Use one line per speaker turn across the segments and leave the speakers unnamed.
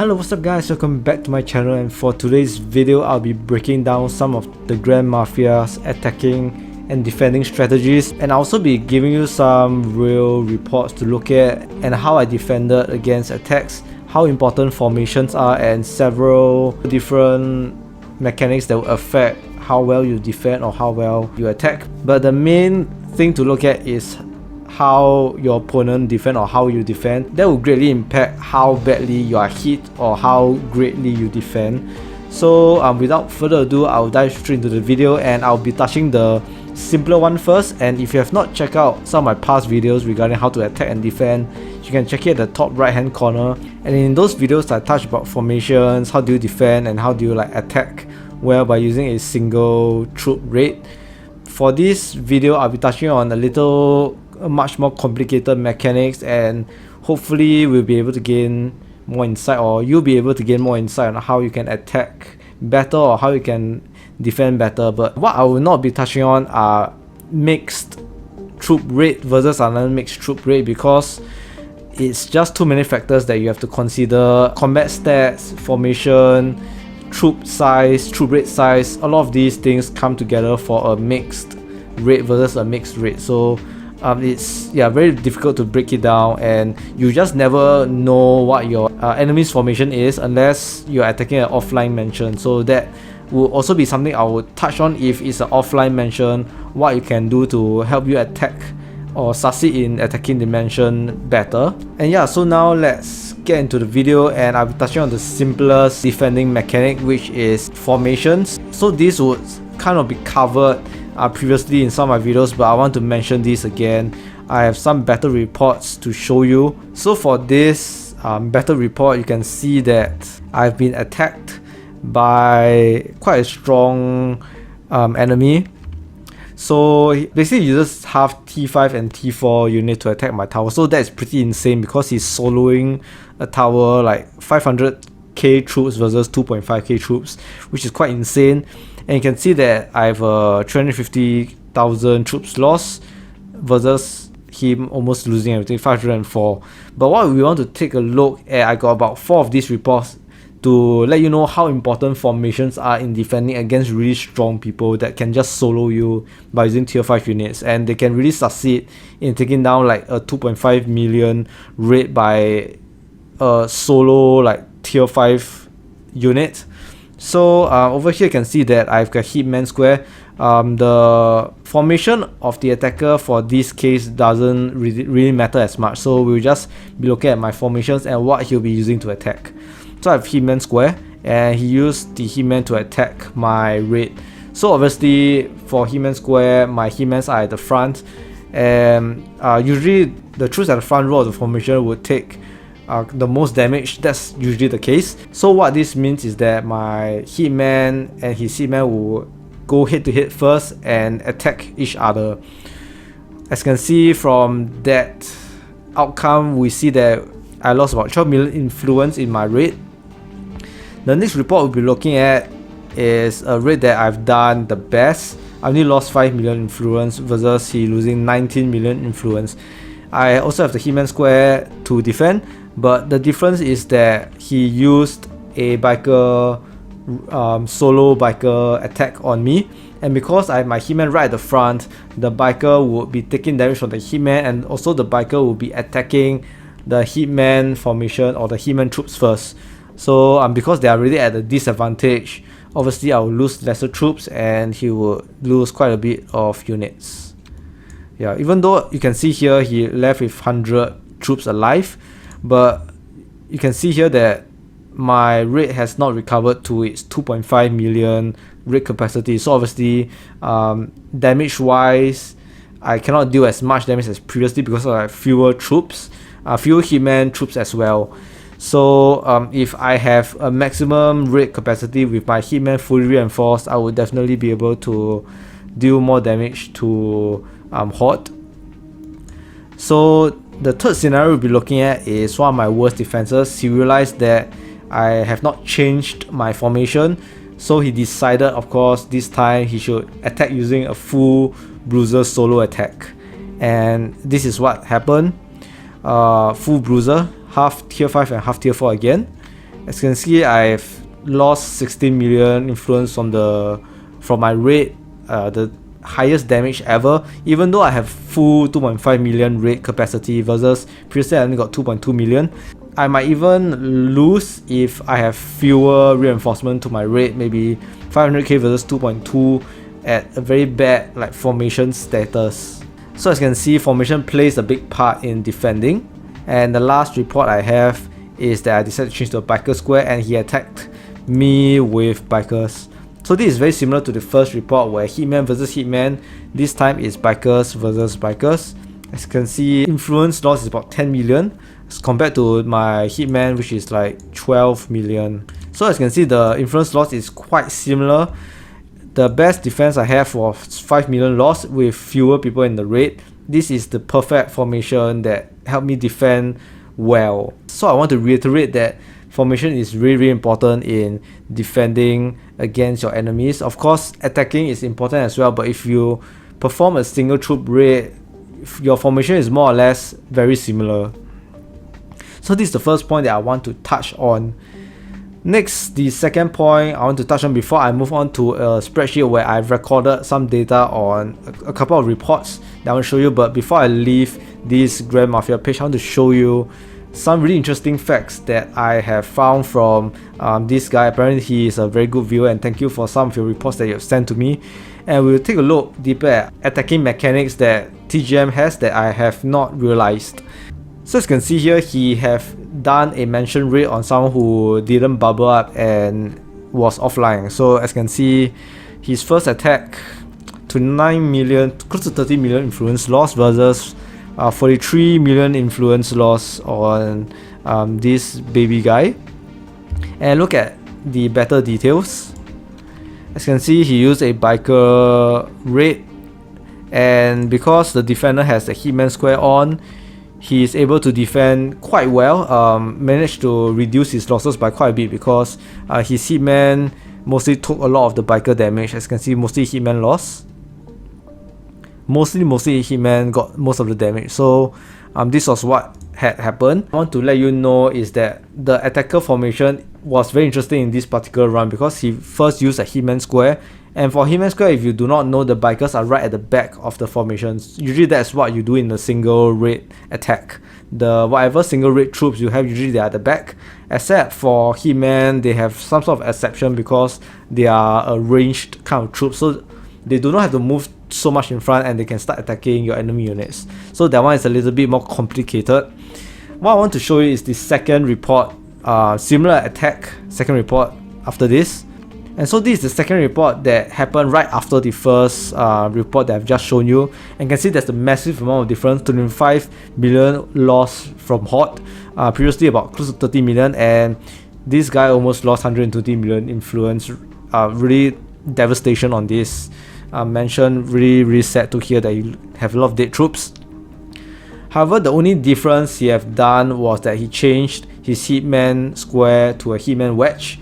Hello, what's up guys, welcome back to my channel, and for today's video I'll be breaking down some of the Grand Mafia's attacking and defending strategies, and I'll also be giving you some real reports to look at and how I defended against attacks, how important formations are, and several different mechanics that will affect how well you defend or how well you attack. But the main thing to look at is how your opponent defend or how you defend. That will greatly impact how badly you are hit or how greatly you defend. So without further ado, I'll dive straight into the video and I'll be touching the simpler one first. And if you have not checked out some of my past videos regarding how to attack and defend, you can check it at the top right hand corner. And in those videos I touch about formations, how do you defend and how do you attack well by using a single troop raid. For this video I'll be touching on much more complicated mechanics, and hopefully we'll be able to gain more insight, or you'll be able to gain more insight on how you can attack better or how you can defend better. But what I will not be touching on are mixed troop raid versus another mixed troop raid, because it's just too many factors that you have to consider: combat stats, formation, troop size, troop raid size. A lot of these things come together for a mixed raid versus a mixed raid. So it's very difficult to break it down, and you just never know what your enemy's formation is unless you're attacking an offline mansion. So that will also be something I will touch on. If it's an offline mansion, what you can do to help you attack or succeed in attacking the mansion better. And so now let's get into the video, and I'll be touching on the simplest defending mechanic, which is formations. So this would kind of be covered previously in some of my videos, but I want to mention this again. I have some battle reports to show you. So for this battle report, you can see that I've been attacked by quite a strong enemy. So basically you just have T5 and T4 unit to attack my tower. So that's pretty insane because he's soloing a tower like 500k troops versus 2.5k troops, which is quite insane. And you can see that I have 350,000 troops lost versus him almost losing everything, 504. But what we want to take a look at, I got about 4 of these reports to let you know how important formations are in defending against really strong people that can just solo you by using tier 5 units, and they can really succeed in taking down like a 2.5 million raid by a solo tier 5 unit. So over here you can see that I've got hitman square. The formation of the attacker for this case doesn't really matter as much, so we'll just be looking at my formations and what he'll be using to attack. So I have hitman square, and he used the hitman to attack my raid. So obviously for hitman square, my hitmans are at the front, and usually the troops at the front row of the formation would take the most damage. That's usually the case. So what this means is that my hitman and his hitman will go head to head first and attack each other. As you can see from that outcome, we see that I lost about 12 million influence in my raid. The next report we'll be looking at is a raid that I've done the best. I only lost 5 million influence versus he losing 19 million influence. I also have the hitman square to defend, but the difference is that he used a biker solo biker attack on me, and because I have my hitman right at the front, the biker would be taking damage from the hitman, and also the biker will be attacking the hitman formation or the hitman troops first. So because they are really at a disadvantage, obviously I will lose lesser troops and he will lose quite a bit of units. Even though you can see here he left with 100 troops alive, but you can see here that my raid has not recovered to its 2.5 million raid capacity. So obviously damage wise I cannot deal as much damage as previously because I have fewer troops, fewer hitman troops as well. So if I have a maximum raid capacity with my hitman fully reinforced, I would definitely be able to deal more damage to Horde. So the third scenario we'll be looking at is one of my worst defenses. He realized that I have not changed my formation, so he decided, of course, this time he should attack using a full bruiser solo attack. And this is what happened. Full bruiser, half tier 5 and half tier 4 again. As you can see, I've lost 16 million influence from my raid, the highest damage ever, even though I have full 2.5 million raid capacity versus previously I only got 2.2 million. I might even lose if I have fewer reinforcement to my raid, maybe 500k versus 2.2 at a very bad like formation status. So as you can see, formation plays a big part in defending. And the last report I have is that I decided to change to a biker square and he attacked me with bikers. So this is very similar to the first report where Hitman versus Hitman. This time is bikers versus bikers. As you can see, influence loss is about 10 million as compared to my Hitman, which is like 12 million. So as you can see, the influence loss is quite similar. The best defense I have was 5 million loss with fewer people in the raid. This is the perfect formation that helped me defend well. So I want to reiterate that formation is really important in defending against your enemies. Of course, attacking is important as well, but if you perform a single troop raid, your formation is more or less very similar. So this is the first point that I want to touch on. Next, the second point I want to touch on before I move on to a spreadsheet where I've recorded some data on a couple of reports that I want to show you. But before I leave this Grand Mafia page, I want to show you some really interesting facts that I have found from this guy. Apparently he is a very good viewer, and thank you for some of your reports that you have sent to me. And we'll take a look deeper at attacking mechanics that TGM has that I have not realized. So as you can see here, he have done a mention rate on someone who didn't bubble up and was offline. So as you can see, his first attack to 9 million, close to 30 million influence loss versus 43 million influence loss on this baby guy. And look at the better details. As you can see, he used a biker raid, and because the defender has the Hitman square on, he is able to defend quite well, managed to reduce his losses by quite a bit because his Hitman mostly took a lot of the biker damage. As you can see, mostly Hitman loss. Mostly Hitman got most of the damage. So this was what had happened. I want to let you know is that the attacker formation was very interesting in this particular run because he first used a Hitman square. And for Hitman square, if you do not know, the bikers are right at the back of the formations. Usually that's what you do in a single raid attack. The whatever single raid troops you have, usually they are at the back. Except for Hitman, they have some sort of exception because they are a ranged kind of troop. So they do not have to move so much in front and they can start attacking your enemy units. So that one is a little bit more complicated. What I want to show you is the second report, similar attack, second report after this. And so this is the second report that happened right after the first report that I've just shown you. And you can see there's a massive amount of difference, 25 million loss from Hot, previously about close to 30 million, and this guy almost lost 120 million influence. Really devastation on this. Mentioned, really sad to hear that you have a lot of dead troops. However, the only difference he have done was that he changed his Hitman square to a Hitman wedge,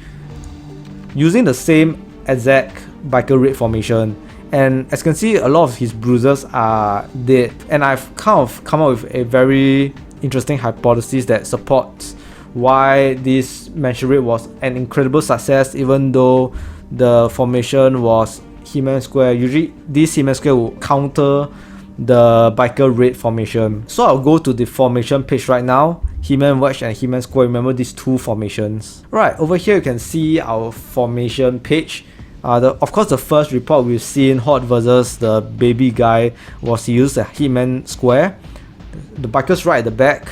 using the same exact biker raid formation. And as you can see, a lot of his bruisers are dead. And I've kind of come up with a very interesting hypothesis that supports why this mention raid was an incredible success, even though the formation was Hitman square. Usually this Hitman square will counter the biker raid formation. So I'll go to the formation page right now. Hitman wedge and Hitman square, remember these two formations. Right, over here you can see our formation page. Of course, the first report we've seen, Hot versus the baby guy, was he used a Hitman square. The bikers right at the back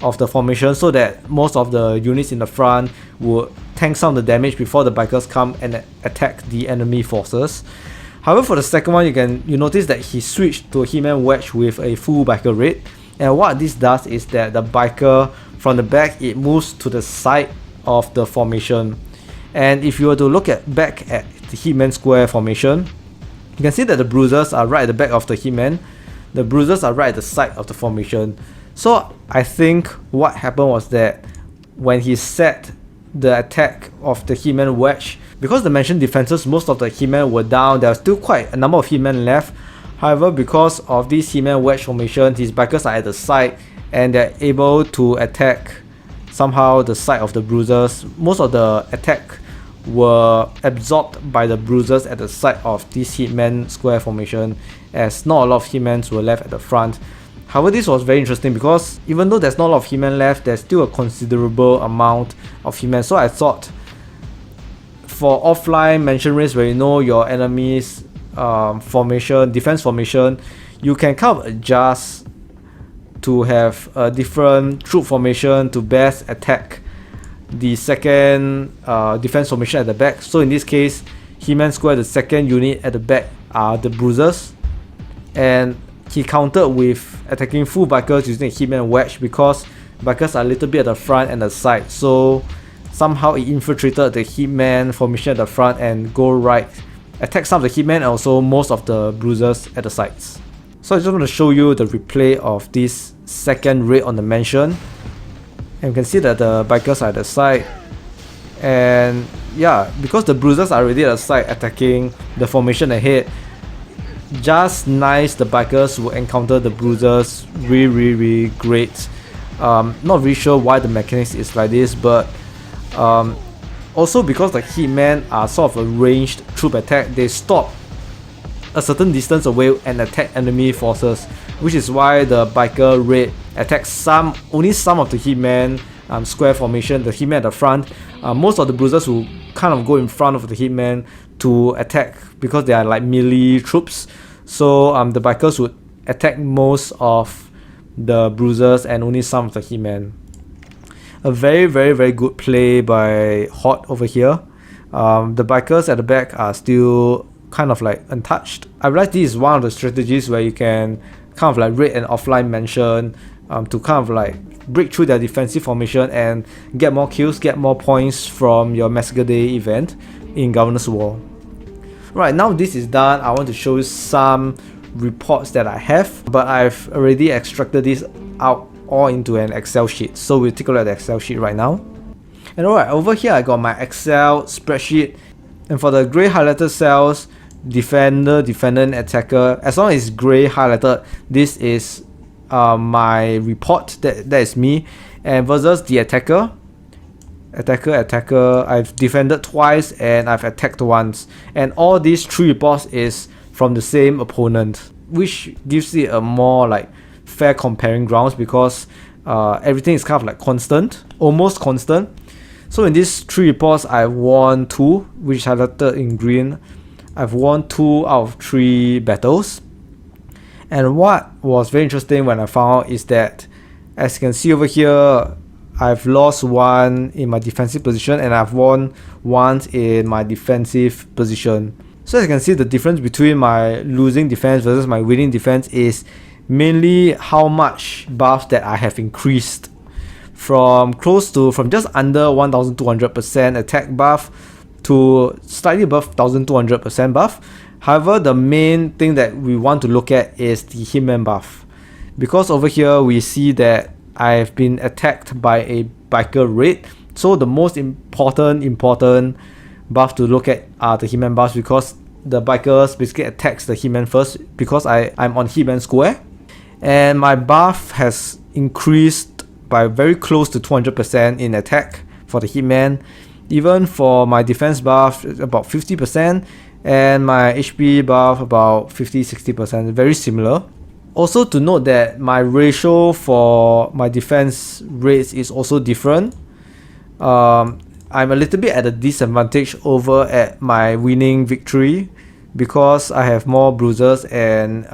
of the formation so that most of the units in the front would tank some of the damage before the bikers come and attack the enemy forces. However, for the second one, you notice that he switched to a Hitman wedge with a full biker raid. And what this does is that the biker from the back, it moves to the side of the formation. And if you were to look back at the Hitman square formation, you can see that the bruisers are right at the back of the Hitman. The bruisers are right at the side of the formation. So I think what happened was that when he set the attack of the Hitman wedge, because the mentioned defenses, most of the Hitman were down, there was still quite a number of Hitman left. However, because of this Hitman wedge formation, his bikers are at the side and they're able to attack somehow the side of the bruisers, most of the attack were absorbed by the bruisers at the side of this hitman square formation, as not a lot of hitmans were left at the front. However, this was very interesting because even though there's not a lot of hitmen left, there's still a considerable amount of hitmen. So I thought for offline mention race where you know your enemy's formation, defense formation, you can kind of adjust to have a different troop formation to best attack the second defense formation at the back. So in this case, Hitman Square, the second unit at the back, are the bruisers, and he countered with attacking full bikers using a Hitman Wedge because bikers are a little bit at the front and the side. So somehow he infiltrated the Hitman formation at the front and go right, attack some of the Hitman and also most of the bruisers at the sides. So I just want to show you the replay of this second raid on the mansion. And you can see that the bikers are at the side. And yeah, because the bruisers are already at the side attacking the formation ahead, just nice the bikers will encounter the bruisers really great. Not really sure why the mechanics is like this, but also because the hitmen are sort of a ranged troop attack, they stop a certain distance away and attack enemy forces, which is why the biker raid attacks only some of the hitmen square formation, the hitmen at the front. Most of the bruisers will kind of go in front of the hitmen to attack because they are like melee troops. So the bikers would attack most of the bruisers and only some of the hitmen. A very good play by Hot over here. The bikers at the back are still kind of like untouched. I realize this is one of the strategies where you can kind of like raid an offline mansion to kind of like break through their defensive formation and get more kills, get more points from your Massacre Day event in Governor's War. Right, now this is done, I want to show you some reports that I have, but I've already extracted this out all into an Excel sheet. So we'll take a look at the Excel sheet right now. And alright, over here I got my Excel spreadsheet, and for the grey highlighted cells, defender, defendant, attacker, as long as it's grey highlighted, this is my report, that is me. And versus the attacker, I've defended twice and I've attacked once, and all these 3 reports is from the same opponent, which gives it a more like fair comparing grounds because everything is kind of like constant, almost constant. So in these 3 reports, I won 2, which highlighted in green. I've won 2 out of 3 battles. And what was very interesting when I found is that, as you can see over here, I've lost 1 in my defensive position and I've won once in my defensive position. So as you can see, the difference between my losing defense versus my winning defense is mainly how much buffs that I have increased from just under 1200% attack buff to slightly above 1200% buff. However, the main thing that we want to look at is the hitman buff, because over here we see that I've been attacked by a biker raid. So the most important buff to look at are the hitman buffs, because the bikers basically attacks the hitman first because I'm on hitman square, and my buff has increased by very close to 200% in attack for the hitman. Even for my defense buff, about 50%, and my HP buff about 50-60%, very similar. Also to note that my ratio for my defense rates is also different. I'm a little bit at a disadvantage over at my winning victory because I have more bruisers and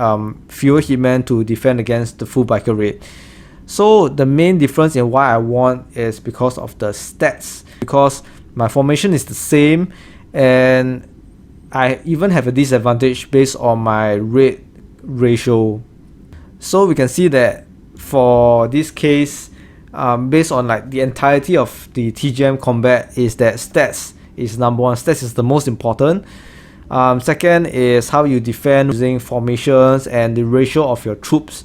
fewer hitmen to defend against the full biker raid. So the main difference in why I won is because of the stats, because my formation is the same and I even have a disadvantage based on my raid ratio. So we can see that for this case, based on like the entirety of the TGM combat, is that stats is number 1. Stats is the most important. Second is how you defend using formations and the ratio of your troops.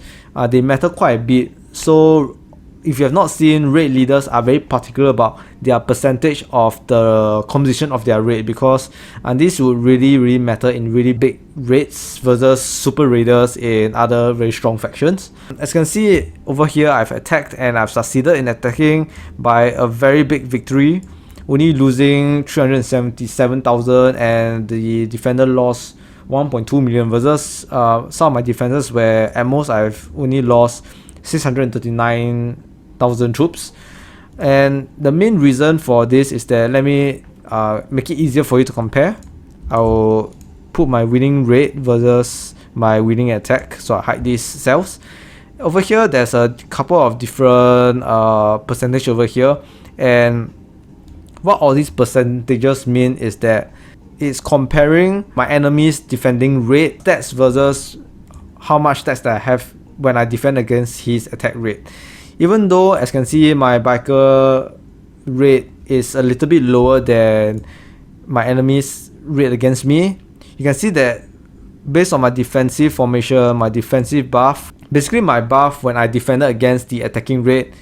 They matter quite a bit. So if you have not seen, raid leaders are very particular about their percentage of the composition of their raid, because this would really matter in really big raids versus super raiders in other very strong factions. As you can see over here, I've attacked and I've succeeded in attacking by a very big victory, only losing 377,000, and the defender lost 1.2 million versus some of my defenders where at most I've only lost 639,000 troops. And the main reason for this is that, let me make it easier for you to compare. I'll put my winning rate versus my winning attack, so I hide these cells. Over here there's a couple of different percentage over here, and what all these percentages mean is that it's comparing my enemy's defending rate stats versus how much stats that I have when I defend against his attack rate. Even though, as you can see, my biker rate is a little bit lower than my enemy's rate against me, you can see that based on my defensive formation, my defensive buff, basically my buff when I defended against the attacking rate,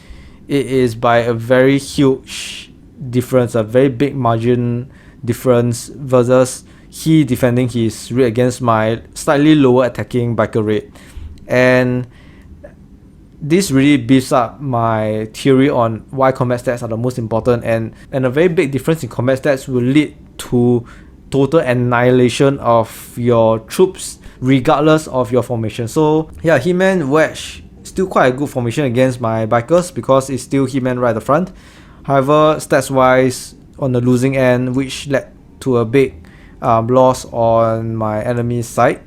it is by a very huge difference, a very big margin difference versus he defending his rate against my slightly lower attacking biker rate. And this really beefs up my theory on why combat stats are the most important, and a very big difference in combat stats will lead to total annihilation of your troops regardless of your formation. So yeah, He-Man Wedge still quite a good formation against my bikers because it's still He-Man right at the front. However, stats wise on the losing end, which led to a big loss on my enemy's side.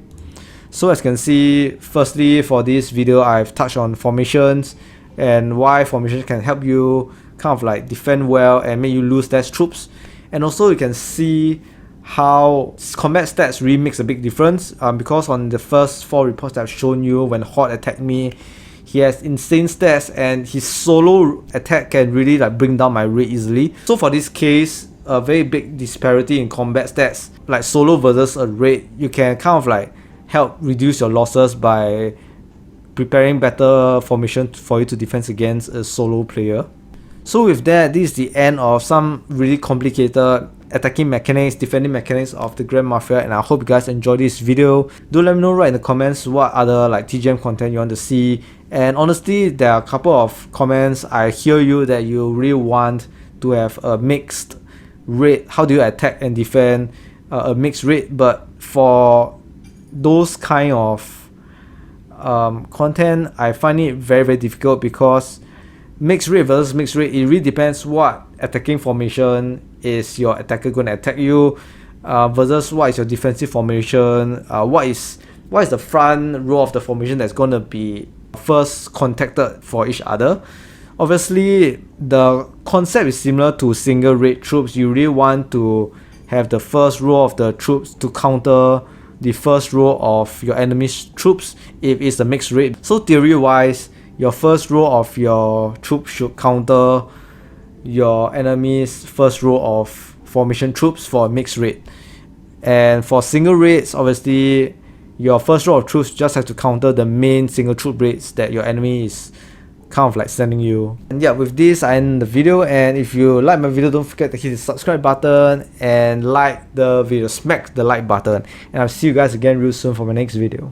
So as you can see, firstly for this video I've touched on formations and why formations can help you kind of like defend well and make you lose less troops. And also you can see how combat stats really makes a big difference, because on the first 4 reports that I've shown you, when Horde attacked me, he has insane stats and his solo attack can really like bring down my rate easily. So for this case, a very big disparity in combat stats, like solo versus a raid, you can kind of like help reduce your losses by preparing better formation for you to defend against a solo player. So with that, this is the end of some really complicated attacking mechanics, defending mechanics of the Grand Mafia, and I hope you guys enjoyed this video. Do let me know right in the comments what other like TGM content you want to see. And honestly, there are a couple of comments I hear you that you really want to have a mixed rate. How do you attack and defend a mixed rate? But for those kind of content, I find it very difficult, because mixed rate versus mixed rate, it really depends what attacking formation is your attacker going to attack you, versus what is your defensive formation, what is the front row of the formation that's going to be first contacted for each other. Obviously the concept is similar to single raid troops. You really want to have the first row of the troops to counter the first row of your enemy's troops if it's a mixed raid. So theory wise, your first row of your troops should counter your enemy's first row of formation troops for a mixed raid. And for single raids, obviously your first row of troops just have to counter the main single troop raids that your enemy is kind of like sending you. And yeah, with this I end the video, and if you like my video, don't forget to hit the subscribe button and like the video, smack the like button, and I'll see you guys again real soon for my next video.